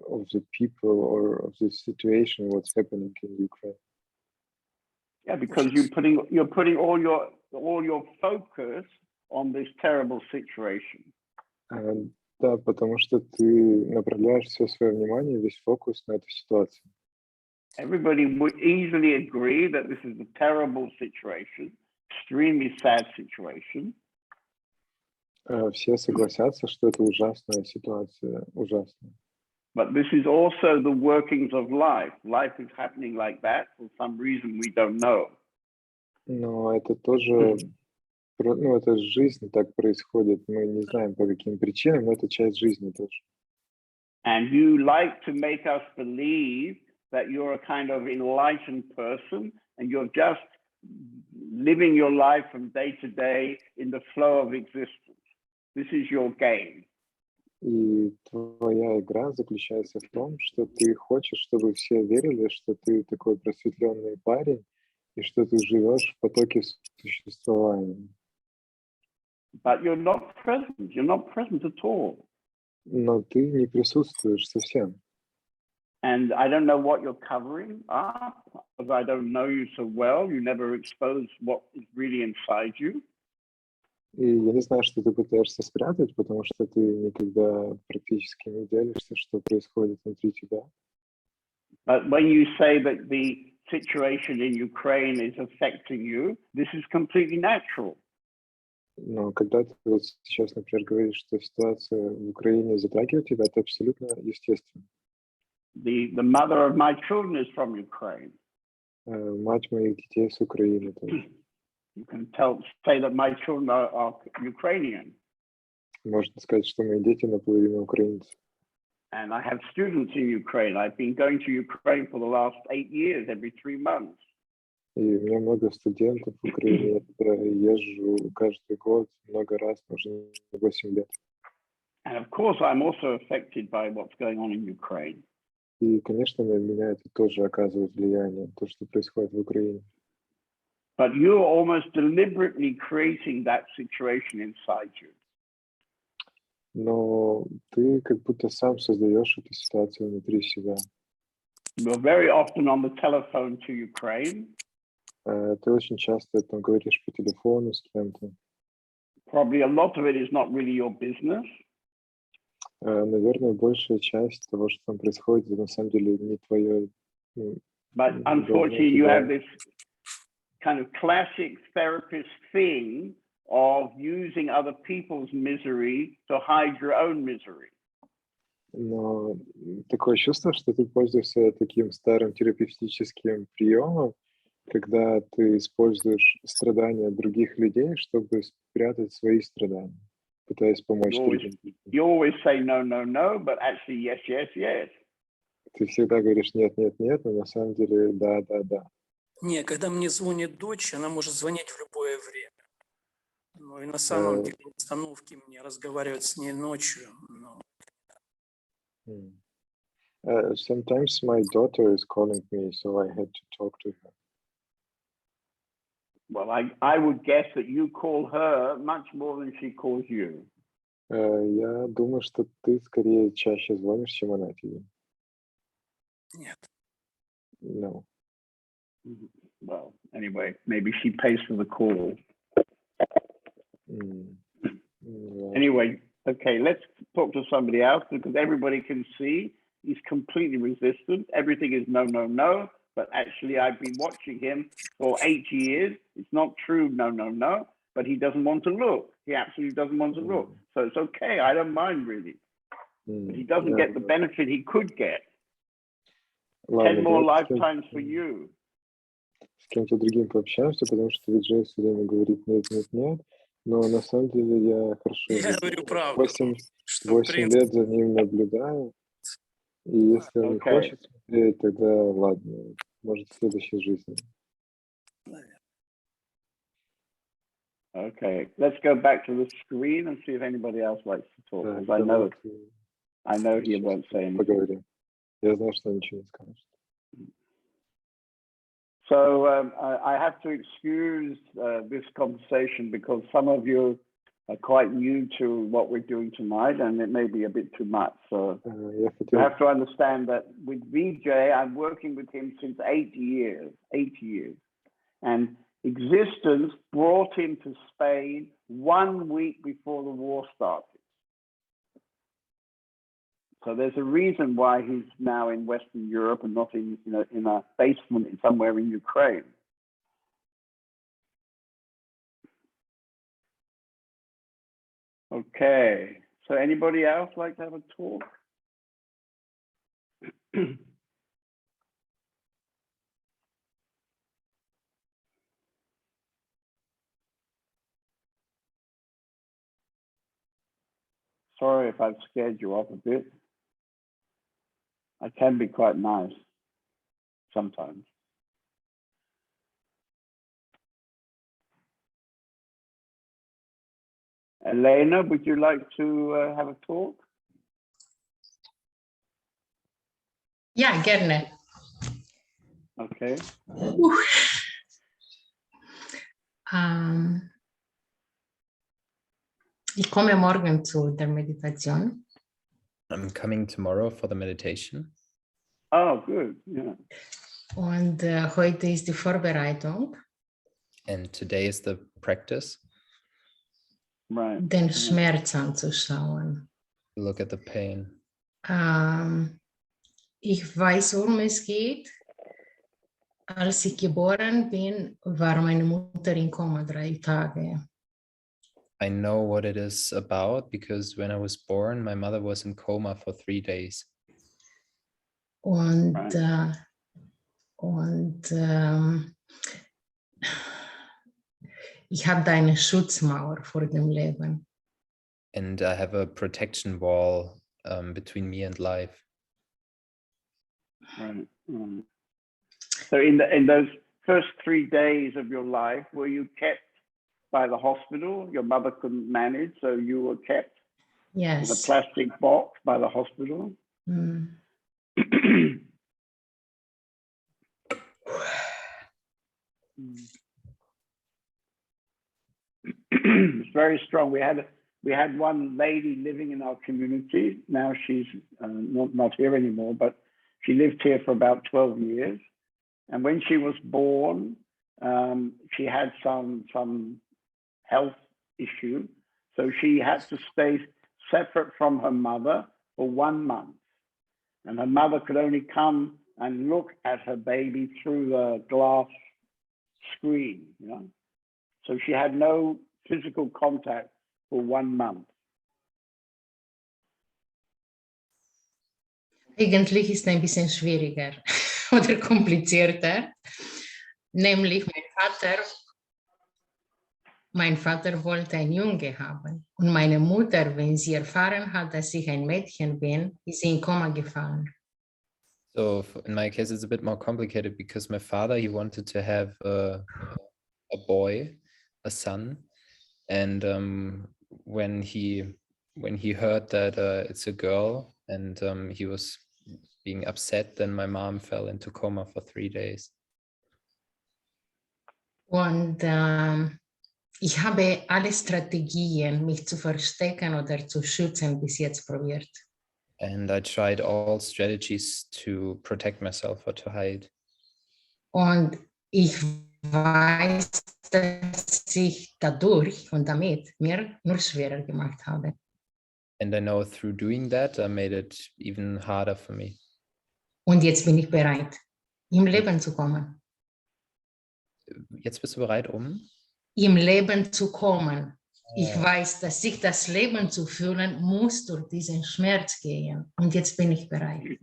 of the people or of the situation, what's happening in Ukraine. Yeah, because you're putting all your focus on this terrible situation. Да, потому что ты направляешь все свое внимание, весь фокус на эту ситуацию. Everybody would easily agree that this is a terrible situation, extremely sad situation. Все согласятся, что это ужасная ситуация, ужасная. But this is also the workings of life. Life is happening like that for some reason we don't know. Но это тоже, ну, это жизнь так происходит. Мы не знаем по каким причинам, но это часть жизни тоже. And you like to make us believe that you're a kind of enlightened person and you're just living your life from day to day in the flow of existence. This is your game. И твоя игра заключается в том, что ты хочешь, чтобы все верили, что ты такой просветленный парень и что ты живешь в потоке существования. But you're not present. You're not present at all. Но ты не присутствуешь совсем. And I don't know what you're covering up, because I don't know you so well. You never expose what is really inside you. И я не знаю, что ты пытаешься спрятать, потому что ты никогда практически не делишься, что происходит внутри тебя. But when you say that the situation in Ukraine is affecting you, this is completely natural. Но когда ты вот сейчас, например, говоришь, что ситуация в Украине затрагивает тебя, это абсолютно естественно. The mother of my children is from Ukraine. Мать моих детей с Украины тоже. You can say that my children are Ukrainian. Можно сказать, что мои дети наполовину украинцы. And I have students in Ukraine. I've been going to Ukraine for the last 8 years, every 3 months. И у меня много студентов в Украине. Я езжу каждый год, много раз, уже 8 лет. And of course, I'm also affected by what's going on in Ukraine. И, конечно, на меня это тоже оказывает влияние, то, что происходит в Украине. But you're almost deliberately creating that situation inside you. Но ты как будто сам создаешь эту ситуацию внутри себя. You're very often on the telephone to Ukraine. Ты очень часто там говоришь по телефону с кем-то. Probably a lot of it is not really your business. Наверное, большая часть того, что там происходит, это на самом деле не твое. But unfortunately, you have this kind of classic therapist thing of using other people's misery to hide your own misery. Но такое чувство, что ты пользуешься таким старым терапевтическим приемом, когда ты используешь страдания других людей, чтобы спрятать свои страдания, пытаясь помочь другим. You always say no, no, no, but actually yes, yes, yes. Ты всегда говоришь нет, нет, нет, но на самом деле да, да, да. Не, когда мне звонит дочь, она может звонить в любое время. Ну и на самом деле в обстановке мне разговаривать с ней ночью. Но... Sometimes my daughter is calling me, so I had to talk to her. Well, I would guess that you call her much more than she calls you. Я думаю, что ты скорее чаще звонишь, чем она тебе. Нет. No. Well, anyway, maybe she pays for the call. Anyway, okay, let's talk to somebody else because everybody can see he's completely resistant. Everything is no, no, no. But actually, I've been watching him for 8 years. It's not true, no, no, no. But he doesn't want to look. He absolutely doesn't want to look. So it's okay. I don't mind really. But he doesn't get the benefit he could get. 10 more lifetimes for you. С кем-то другим пообщаемся, потому что Виджей все время говорит нет, нет, нет. Но на самом деле я хорошо... Я говорю правду. 8 лет за ним наблюдаю. И если он не хочет смотреть, тогда ладно. Может, в следующей жизни. Okay, let's go back to the screen and see if anybody else likes to talk. Because I know he won't say anything. Поговорим. Я знаю, что он ничего не скажет. So I have to excuse this conversation because some of you are quite new to what we're doing tonight, and it may be a bit too much. So you have to understand that with Vijay, I'm working with him since 8 years, 8 years. And existence brought him to Spain 1 week before the war started. So there's a reason why he's now in Western Europe and not in, in a basement somewhere in Ukraine. Okay, so anybody else like to have a talk? Sorry if I've scared you off a bit. I can be quite nice sometimes. Elena, would you like to have a talk? Ja, gerne. Okay. Ich komme morgen zu der Meditation. I'm coming tomorrow for the meditation. Oh, good. Yeah. Und heute ist die Vorbereitung. And today is the practice. den Schmerz anzuschauen. Look at the pain. Ich weiß, worum es geht. Als ich geboren bin, war meine Mutter in Koma 3 Tage. I know what it is about because when I was born, my mother was in coma for 3 days. Und, ich habe da eine Schutzmauer vor dem Leben. And I have a protection wall between me and life. Right. So in those first 3 days of your life, were you kept by the hospital? Your mother couldn't manage, so you were kept in a plastic box by the hospital? It's very strong. We had one lady living in our community. Now she's not here anymore, but she lived here for about 12 years. And when she was born, she had some health issue. So she had to stay separate from her mother for 1 month. And her mother could only come and look at her baby through the glass screen, you know. So she had no physical contact for 1 month. Eigentlich ist es ein bisschen schwieriger oder komplizierter. Nämlich mein Vater wollte einen Junge haben. Und meine Mutter, wenn sie erfahren hat, dass ich ein Mädchen bin, ist sie in Koma gefallen. So in my case, it's a bit more complicated because my father, he wanted to have a boy, a son. And when he heard that it's a girl and he was being upset, then my mom fell into coma for 3 days. Und ich habe alle Strategien, mich zu verstecken oder zu schützen, bis jetzt probiert. And I tried all strategies to protect myself or to hide. Und ich weiß, dass ich dadurch und damit mir nur schwerer gemacht habe. And I know through doing that, I made it even harder for me. Und jetzt bin ich bereit, im Leben zu kommen. Jetzt bist du bereit, Im Leben zu kommen. Ich weiß, dass sich das Leben zu fühlen muss durch diesen Schmerz gehen. Und jetzt bin ich bereit.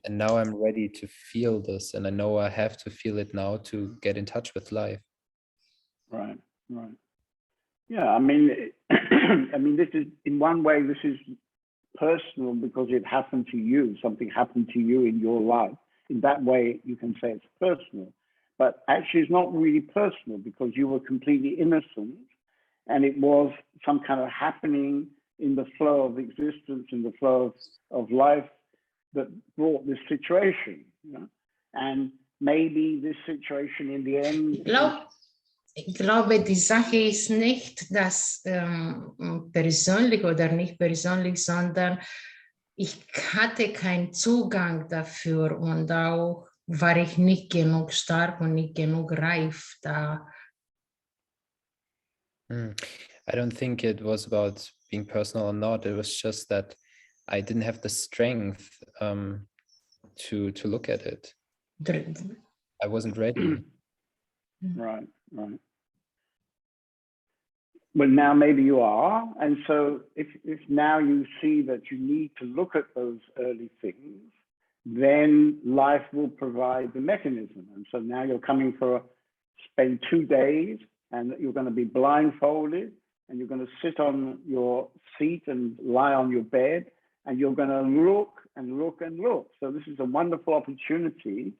And now I'm ready to feel this, and I know I have to feel it now to get in touch with life. Right. Yeah, I mean, this is, in one way, this is personal because it happened to you. Something happened to you in your life. In that way, you can say it's personal. But actually, it's not really personal because you were completely innocent, and it was some kind of happening in the flow of existence, in the flow of life that brought this situation. You know? And maybe this situation in the end. Ich glaube, die Sache ist nicht das persönlich oder nicht persönlich, sondern ich hatte keinen Zugang dafür und auch war ich nicht genug stark und nicht genug reif da. I don't think it was about being personal or not. It was just that I didn't have the strength to look at it. I wasn't ready. Right. But now maybe you are. And so if now you see that you need to look at those early things, then life will provide the mechanism. And so now you're coming spend 2 days, and you're going to be blindfolded, and you're going to sit on your seat and lie on your bed, and you're going to look and look and look. So this is a wonderful opportunity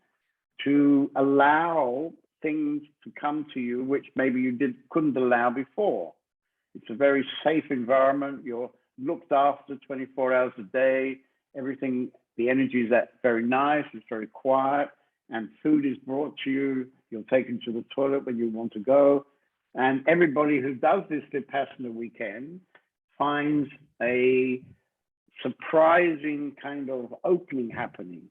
to allow things to come to you, which maybe you couldn't allow before. It's a very safe environment. You're looked after 24 hours a day. Everything, the energy is very nice. It's very quiet, and food is brought to you. You're taken to the toilet when you want to go. And everybody who does this Vipassana weekend finds a surprising kind of opening happening,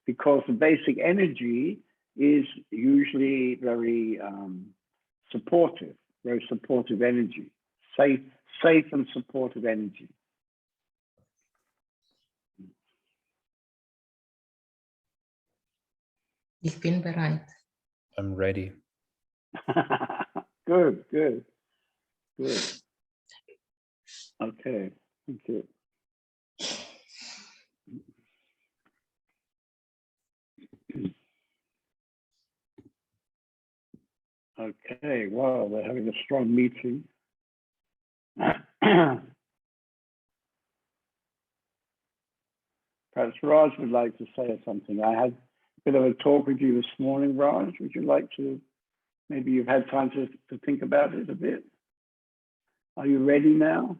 because the basic energy is usually very supportive. very supportive energy, safe and supportive energy. Ich bin bereit. I'm ready. Good. Okay, thank you. Okay, wow, we're having a strong meeting. Perhaps Raj would like to say something. I had a bit of a talk with you this morning, Raj. Would you like to, maybe you've had time to think about it a bit? Are you ready now?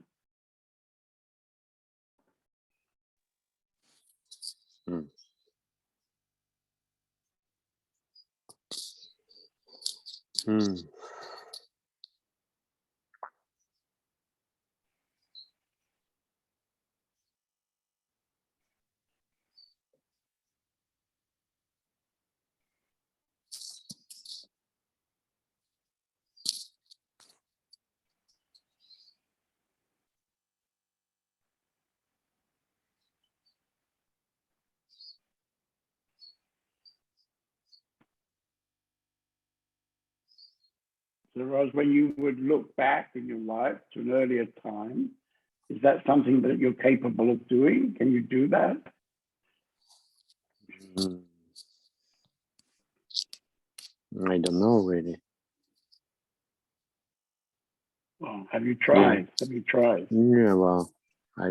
So Raj, when you would look back in your life to an earlier time, is that something that you're capable of doing? Can you do that? I don't know really. Well, have you tried? Yeah. Have you tried? Yeah, well, I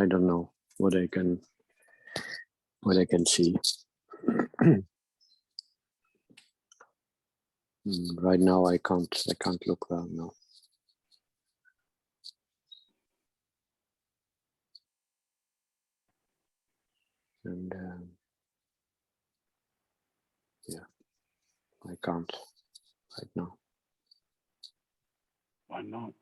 don't know what I can see. Right now I can't look well now. And yeah, I can't right now. Why not?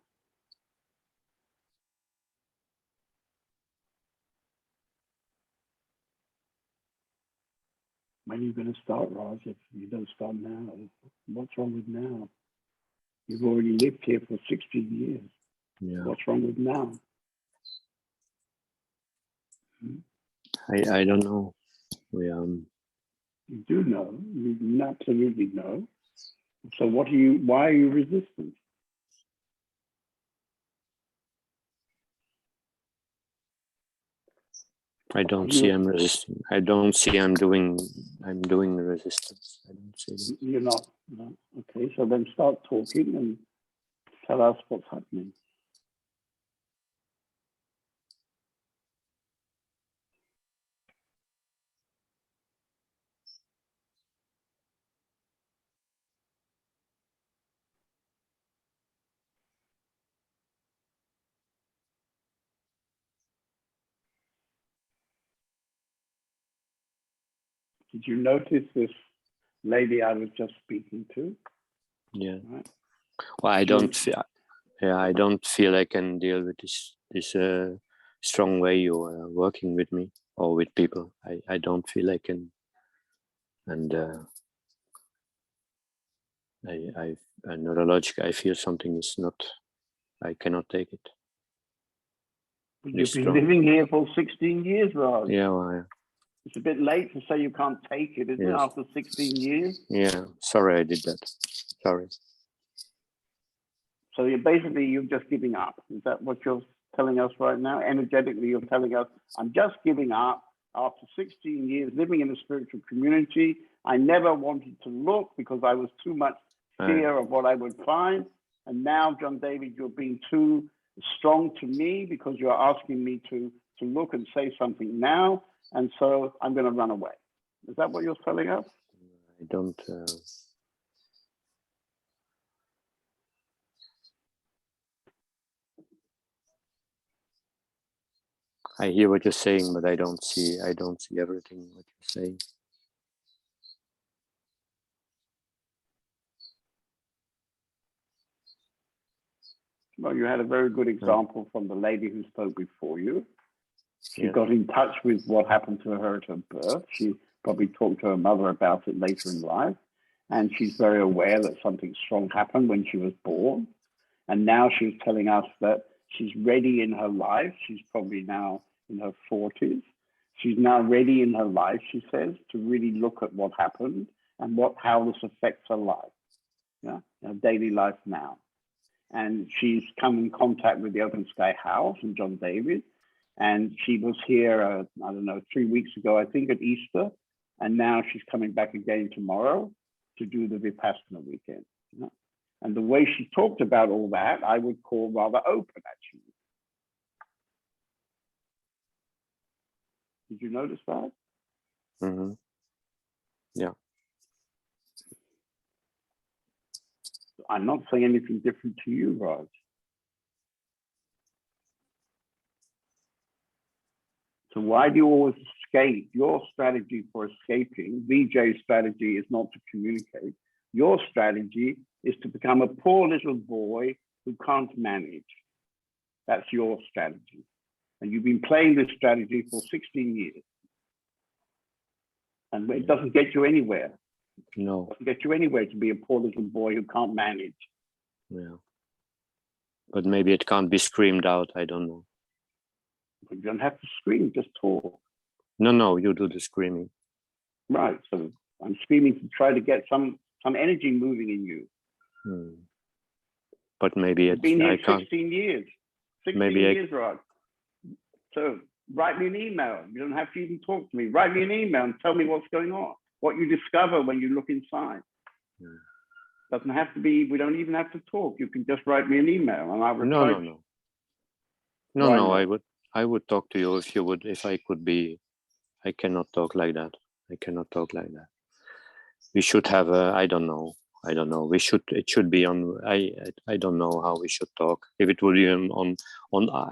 When are you going to start, Raj? If you don't start now, what's wrong with now? You've already lived here for 16 years. Yeah. What's wrong with now? I don't know. You do know. You absolutely know. So why are you resistant? I don't see I'm resisting. I don't see I'm doing the resistance. I don't see it. You're not. No. Okay, so then start talking and tell us what's happening. Did you notice this lady I was just speaking to? Yeah. Right. Well, I don't feel I can deal with this strong way you are working with me or with people. I don't feel I can, and I neurologically I feel something is not. I cannot take it. But you've been living here for 16 years, Raj. Yeah, well, it's a bit late to say you can't take it, isn't it, after 16 years? Yeah, sorry I did that. Sorry. So you're just giving up. Is that what you're telling us right now? Energetically, you're telling us, I'm just giving up after 16 years living in a spiritual community. I never wanted to look because I was too much fear of what I would find. And now, John David, you're being too strong to me because you're asking me to look and say something now. And so I'm going to run away. Is that what you're telling us? I don't. I hear what you're saying, but I don't see everything what you're saying. Well, you had a very good example from the lady who spoke before you. She got in touch with what happened to her at her birth. She probably talked to her mother about it later in life. And she's very aware that something strong happened when she was born. And now she was telling us that she's ready in her life. She's probably now in her 40s. She's now ready in her life, she says, to really look at what happened and how this affects her life, yeah, her daily life now. And she's come in contact with the Open Sky House and John David. And she was here, I don't know, 3 weeks ago, I think, at Easter. And now she's coming back again tomorrow to do the Vipassana weekend. You know? And the way she talked about all that, I would call rather open, actually. Did you notice that? Mm-hmm. Yeah. I'm not saying anything different to you, Raj. So why do you always escape? Your strategy for escaping, Vijay's strategy is not to communicate. Your strategy is to become a poor little boy who can't manage. That's your strategy. And you've been playing this strategy for 16 years. And it doesn't get you anywhere. No. It doesn't get you anywhere to be a poor little boy who can't manage. Yeah. But maybe it can't be screamed out. I don't know. You don't have to scream, just talk. No, you do the screaming. Right. So I'm screaming to try to get some energy moving in you. But maybe it's, been here I can't. 16 years. 16 maybe years, Rod. So write me an email. You don't have to even talk to me. Write me an email and tell me what's going on, what you discover when you look inside. Doesn't have to be, we don't even have to talk. You can just write me an email and I'll reply. No, I would talk to you if I could be. I cannot talk like that. We should have I don't know. It should be on, I don't know how we should talk. If it would be on,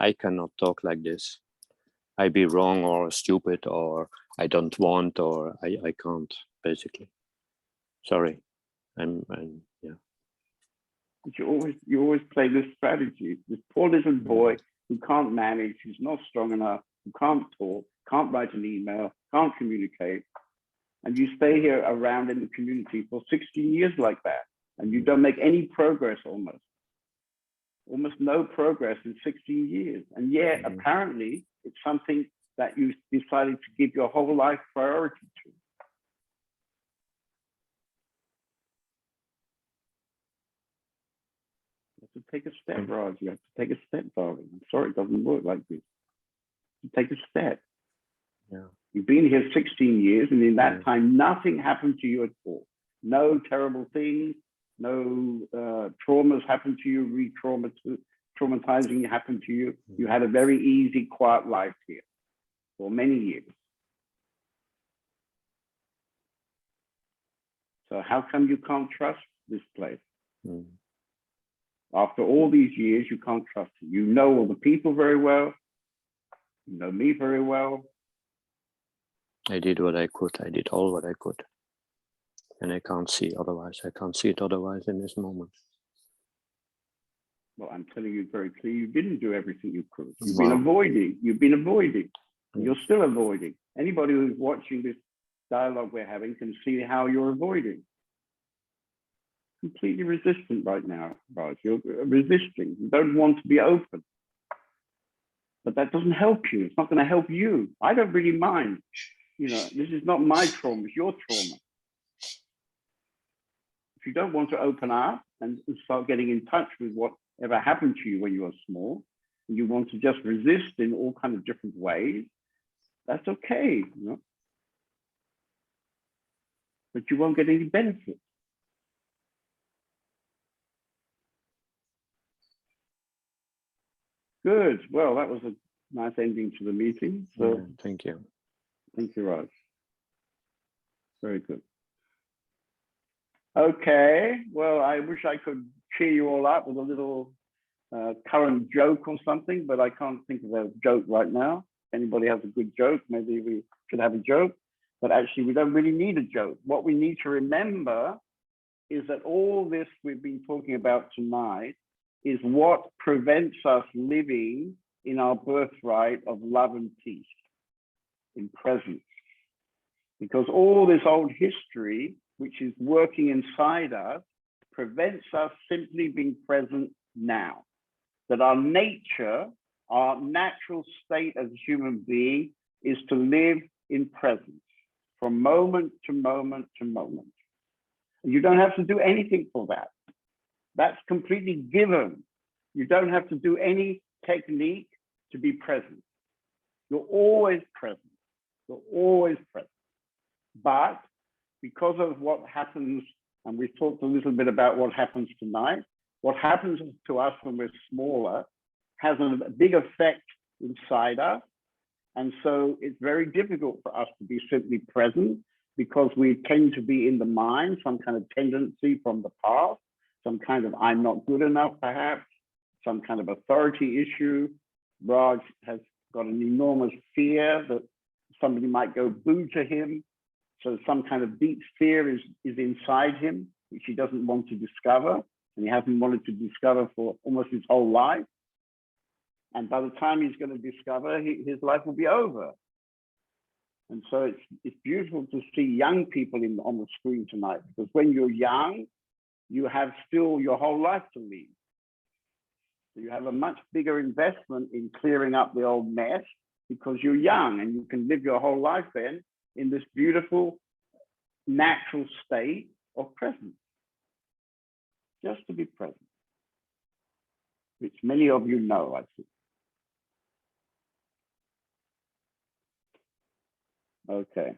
I cannot talk like this. I be wrong or stupid or I don't want or I can't, basically. Sorry. I'm yeah. But you always play this strategy. This poor little boy who can't manage, who's not strong enough, who can't talk, can't write an email, can't communicate. And you stay here around in the community for 16 years like that. And you don't make any progress almost no progress in 16 years. And yet, apparently, it's something that you decided to give your whole life priority to. You have to take a step, Raj. You have to take a step, darling. I'm sorry, it doesn't work like this. You take a step. Yeah. You've been here 16 years, and in that time, nothing happened to you at all. No terrible things, no traumas happened to you, traumatizing happened to you. You had a very easy, quiet life here for many years. So how come you can't trust this place? After all these years, you can't trust it. You know all the people very well. You know me very well. I did what I could. I did all what I could. And I can't see otherwise. I can't see it otherwise in this moment. Well, I'm telling you very clearly, you didn't do everything you could. You've been avoiding. You've been avoiding. And you're still avoiding. Anybody who's watching this dialogue we're having can see how you're avoiding. Completely resistant right now, Raj. You're resisting. You don't want to be open. But that doesn't help you. It's not going to help you. I don't really mind. You know, this is not my trauma, it's your trauma. If you don't want to open up and start getting in touch with whatever happened to you when you were small, and you want to just resist in all kinds of different ways, that's okay, you know? But you won't get any benefit. Good. Well, that was a nice ending to the meeting. So thank you. Thank you, Raj. Very good. Okay. Well, I wish I could cheer you all up with a little current joke or something, but I can't think of a joke right now. If anybody has a good joke, maybe we should have a joke. But actually, we don't really need a joke. What we need to remember is that all this we've been talking about tonight is what prevents us living in our birthright of love and peace, in presence. Because all this old history, which is working inside us, prevents us simply being present now. That our nature, our natural state as a human being is to live in presence from moment to moment to moment. You don't have to do anything for that. That's completely given. You don't have to do any technique to be present. You're always present. You're always present. But because of what happens, and we've talked a little bit about what happens tonight, what happens to us when we're smaller has a big effect inside us. And so it's very difficult for us to be simply present because we tend to be in the mind, some kind of tendency from the past, some kind of I'm not good enough, perhaps, some kind of authority issue. Raj has got an enormous fear that somebody might go boo to him. So some kind of deep fear is inside him, which he doesn't want to discover. And he hasn't wanted to discover for almost his whole life. And by the time he's going to discover, his life will be over. And so it's beautiful to see young people on the screen tonight, because when you're young, you have still your whole life to lead. So you have a much bigger investment in clearing up the old mess because you're young and you can live your whole life then in this beautiful natural state of presence. Just to be present, which many of you know, I think. Okay.